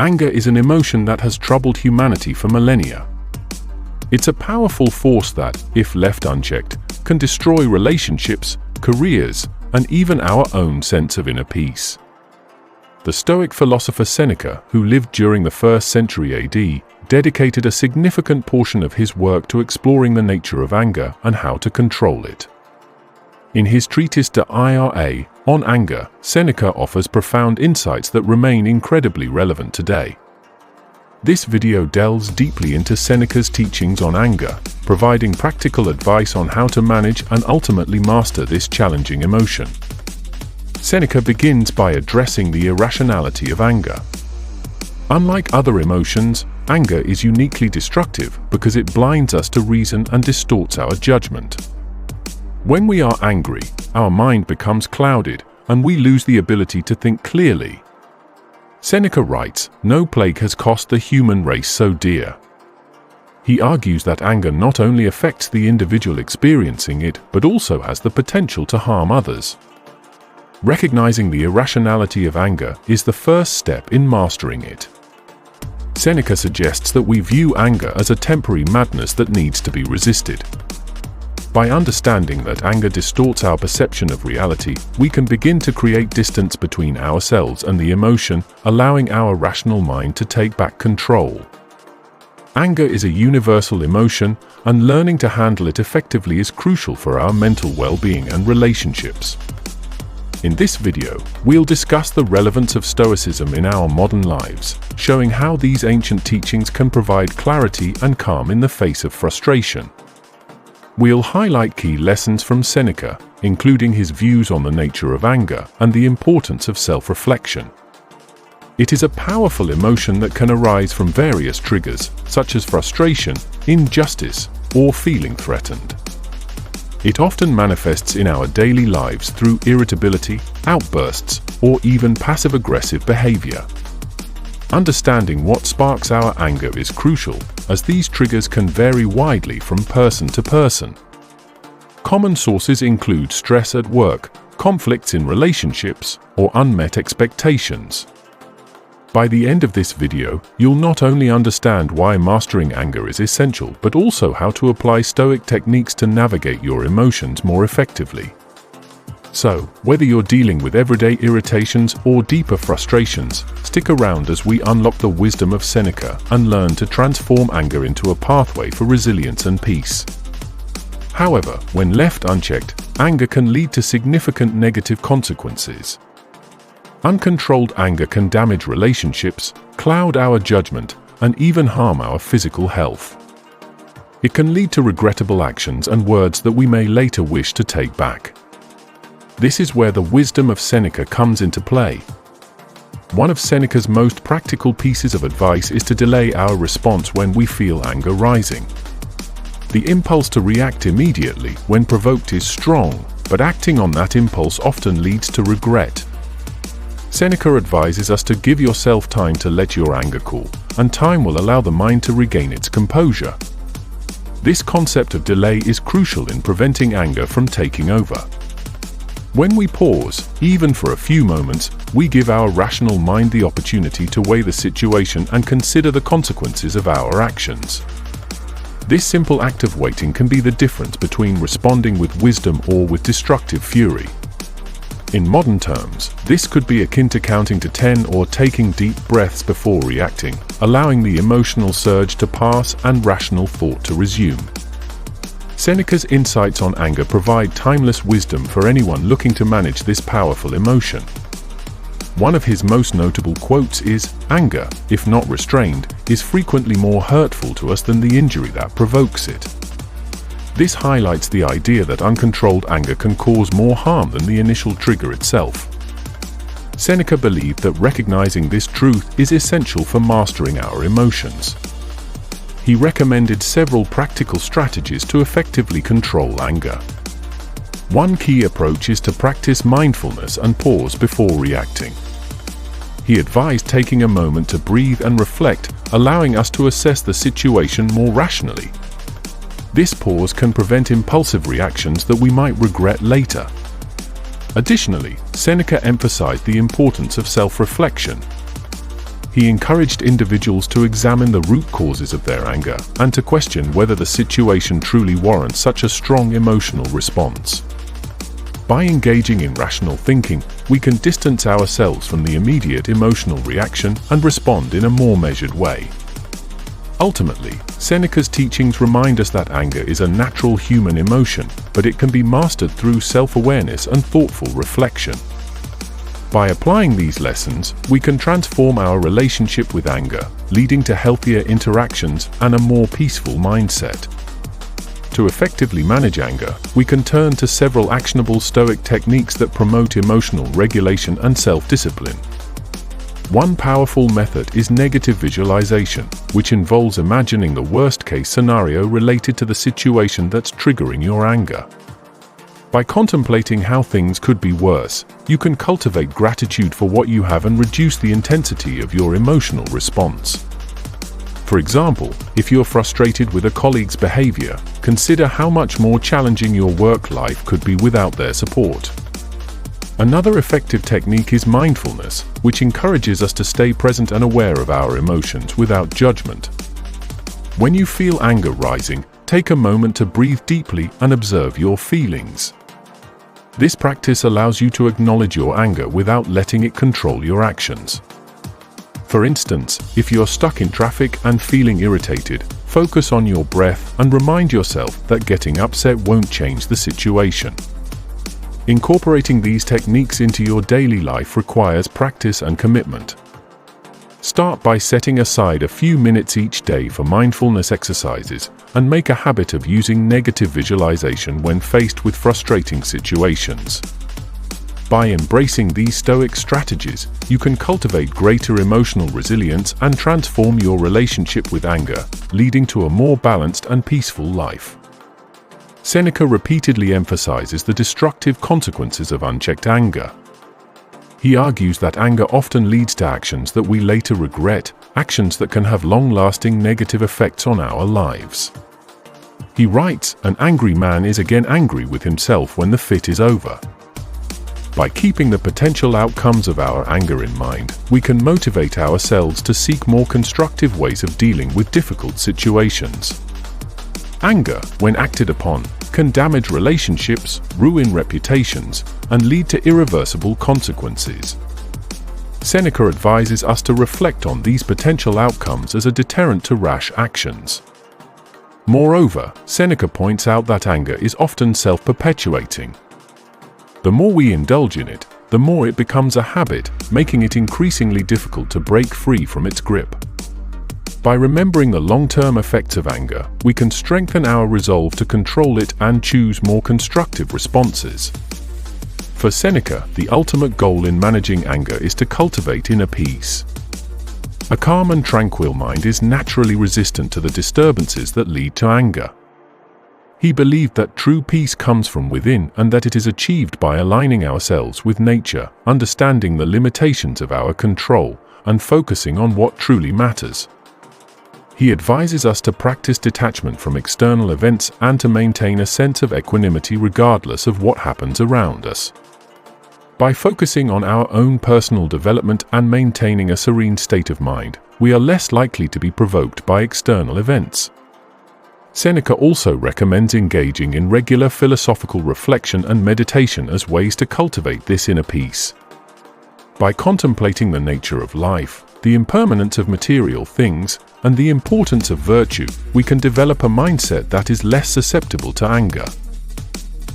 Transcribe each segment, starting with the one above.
Anger is an emotion that has troubled humanity for millennia. It's a powerful force that, if left unchecked, can destroy relationships, careers, and even our own sense of inner peace. The Stoic philosopher Seneca, who lived during the 1st century AD, dedicated a significant portion of his work to exploring the nature of anger and how to control it. In his treatise De Ira, on anger, Seneca offers profound insights that remain incredibly relevant today. This video delves deeply into Seneca's teachings on anger, providing practical advice on how to manage and ultimately master this challenging emotion. Seneca begins by addressing the irrationality of anger. Unlike other emotions, anger is uniquely destructive because it blinds us to reason and distorts our judgment. When we are angry, our mind becomes clouded, and we lose the ability to think clearly. Seneca writes, "No plague has cost the human race so dear." He argues that anger not only affects the individual experiencing it, but also has the potential to harm others. Recognizing the irrationality of anger is the first step in mastering it. Seneca suggests that we view anger as a temporary madness that needs to be resisted. By understanding that anger distorts our perception of reality, we can begin to create distance between ourselves and the emotion, allowing our rational mind to take back control. Anger is a universal emotion, and learning to handle it effectively is crucial for our mental well-being and relationships. In this video, we'll discuss the relevance of Stoicism in our modern lives, showing how these ancient teachings can provide clarity and calm in the face of frustration. We'll highlight key lessons from Seneca, including his views on the nature of anger and the importance of self-reflection. It is a powerful emotion that can arise from various triggers, such as frustration, injustice, or feeling threatened. It often manifests in our daily lives through irritability, outbursts, or even passive-aggressive behavior. Understanding what sparks our anger is crucial, as these triggers can vary widely from person to person. Common sources include stress at work, conflicts in relationships, or unmet expectations. By the end of this video, you'll not only understand why mastering anger is essential, but also how to apply Stoic techniques to navigate your emotions more effectively. So, whether you're dealing with everyday irritations or deeper frustrations, stick around as we unlock the wisdom of Seneca and learn to transform anger into a pathway for resilience and peace. However, when left unchecked, anger can lead to significant negative consequences. Uncontrolled anger can damage relationships, cloud our judgment, and even harm our physical health. It can lead to regrettable actions and words that we may later wish to take back. This is where the wisdom of Seneca comes into play. One of Seneca's most practical pieces of advice is to delay our response when we feel anger rising. The impulse to react immediately when provoked is strong, but acting on that impulse often leads to regret. Seneca advises us to give yourself time to let your anger cool, and time will allow the mind to regain its composure. This concept of delay is crucial in preventing anger from taking over. When we pause, even for a few moments, we give our rational mind the opportunity to weigh the situation and consider the consequences of our actions. This simple act of waiting can be the difference between responding with wisdom or with destructive fury. In modern terms, this could be akin to counting to 10 or taking deep breaths before reacting, allowing the emotional surge to pass and rational thought to resume. Seneca's insights on anger provide timeless wisdom for anyone looking to manage this powerful emotion. One of his most notable quotes is, "Anger, if not restrained, is frequently more hurtful to us than the injury that provokes it." This highlights the idea that uncontrolled anger can cause more harm than the initial trigger itself. Seneca believed that recognizing this truth is essential for mastering our emotions. He recommended several practical strategies to effectively control anger. One key approach is to practice mindfulness and pause before reacting. He advised taking a moment to breathe and reflect, allowing us to assess the situation more rationally. This pause can prevent impulsive reactions that we might regret later. Additionally, Seneca emphasized the importance of self-reflection. He encouraged individuals to examine the root causes of their anger and to question whether the situation truly warrants such a strong emotional response. By engaging in rational thinking, we can distance ourselves from the immediate emotional reaction and respond in a more measured way. Ultimately, Seneca's teachings remind us that anger is a natural human emotion, but it can be mastered through self-awareness and thoughtful reflection. By applying these lessons, we can transform our relationship with anger, leading to healthier interactions and a more peaceful mindset. To effectively manage anger, we can turn to several actionable Stoic techniques that promote emotional regulation and self-discipline. One powerful method is negative visualization, which involves imagining the worst-case scenario related to the situation that's triggering your anger. By contemplating how things could be worse, you can cultivate gratitude for what you have and reduce the intensity of your emotional response. For example, if you're frustrated with a colleague's behavior, consider how much more challenging your work life could be without their support. Another effective technique is mindfulness, which encourages us to stay present and aware of our emotions without judgment. When you feel anger rising, take a moment to breathe deeply and observe your feelings. This practice allows you to acknowledge your anger without letting it control your actions. For instance, if you're stuck in traffic and feeling irritated, focus on your breath and remind yourself that getting upset won't change the situation. Incorporating these techniques into your daily life requires practice and commitment. Start by setting aside a few minutes each day for mindfulness exercises, and make a habit of using negative visualization when faced with frustrating situations. By embracing these Stoic strategies, you can cultivate greater emotional resilience and transform your relationship with anger, leading to a more balanced and peaceful life. Seneca repeatedly emphasizes the destructive consequences of unchecked anger. He argues that anger often leads to actions that we later regret, actions that can have long-lasting negative effects on our lives. He writes, "An angry man is again angry with himself when the fit is over." By keeping the potential outcomes of our anger in mind, we can motivate ourselves to seek more constructive ways of dealing with difficult situations. Anger, when acted upon, can damage relationships, ruin reputations, and lead to irreversible consequences. Seneca advises us to reflect on these potential outcomes as a deterrent to rash actions. Moreover, Seneca points out that anger is often self-perpetuating. The more we indulge in it, the more it becomes a habit, making it increasingly difficult to break free from its grip. By remembering the long-term effects of anger, we can strengthen our resolve to control it and choose more constructive responses. For Seneca, the ultimate goal in managing anger is to cultivate inner peace. A calm and tranquil mind is naturally resistant to the disturbances that lead to anger. He believed that true peace comes from within and that it is achieved by aligning ourselves with nature, understanding the limitations of our control, and focusing on what truly matters. He advises us to practice detachment from external events and to maintain a sense of equanimity regardless of what happens around us. By focusing on our own personal development and maintaining a serene state of mind, we are less likely to be provoked by external events. Seneca also recommends engaging in regular philosophical reflection and meditation as ways to cultivate this inner peace. By contemplating the nature of life, the impermanence of material things, and the importance of virtue, we can develop a mindset that is less susceptible to anger.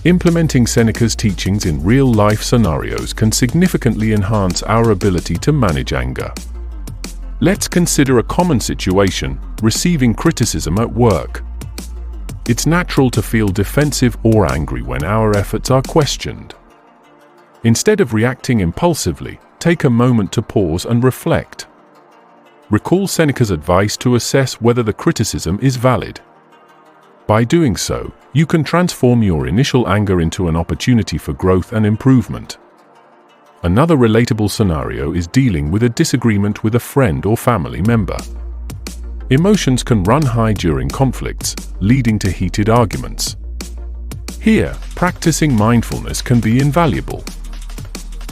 Implementing Seneca's teachings in real-life scenarios can significantly enhance our ability to manage anger. Let's consider a common situation: receiving criticism at work. It's natural to feel defensive or angry when our efforts are questioned. Instead of reacting impulsively, take a moment to pause and reflect. Recall Seneca's advice to assess whether the criticism is valid. By doing so, you can transform your initial anger into an opportunity for growth and improvement. Another relatable scenario is dealing with a disagreement with a friend or family member. Emotions can run high during conflicts, leading to heated arguments. Here, practicing mindfulness can be invaluable.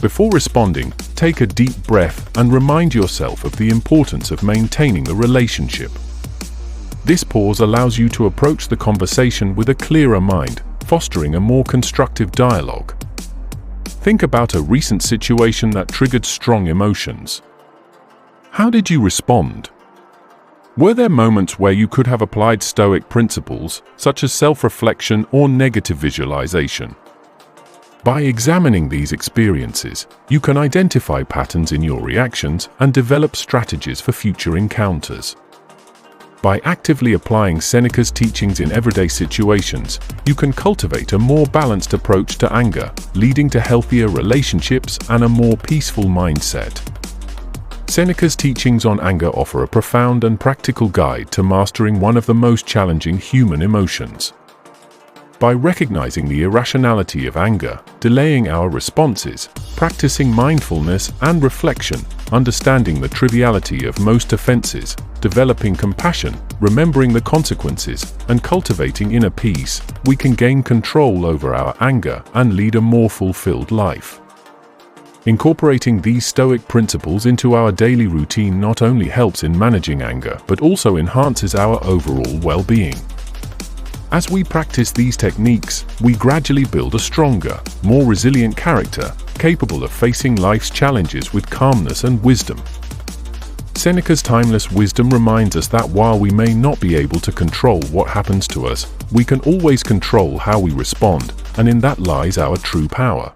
Before responding, take a deep breath and remind yourself of the importance of maintaining a relationship. This pause allows you to approach the conversation with a clearer mind, fostering a more constructive dialogue. Think about a recent situation that triggered strong emotions. How did you respond? Were there moments where you could have applied Stoic principles, such as self-reflection or negative visualization? By examining these experiences, you can identify patterns in your reactions and develop strategies for future encounters. By actively applying Seneca's teachings in everyday situations, you can cultivate a more balanced approach to anger, leading to healthier relationships and a more peaceful mindset. Seneca's teachings on anger offer a profound and practical guide to mastering one of the most challenging human emotions. By recognizing the irrationality of anger, delaying our responses, practicing mindfulness and reflection, understanding the triviality of most offenses, developing compassion, remembering the consequences, and cultivating inner peace, we can gain control over our anger and lead a more fulfilled life. Incorporating these Stoic principles into our daily routine not only helps in managing anger, but also enhances our overall well-being. As we practice these techniques, we gradually build a stronger, more resilient character, capable of facing life's challenges with calmness and wisdom. Seneca's timeless wisdom reminds us that while we may not be able to control what happens to us, we can always control how we respond, and in that lies our true power.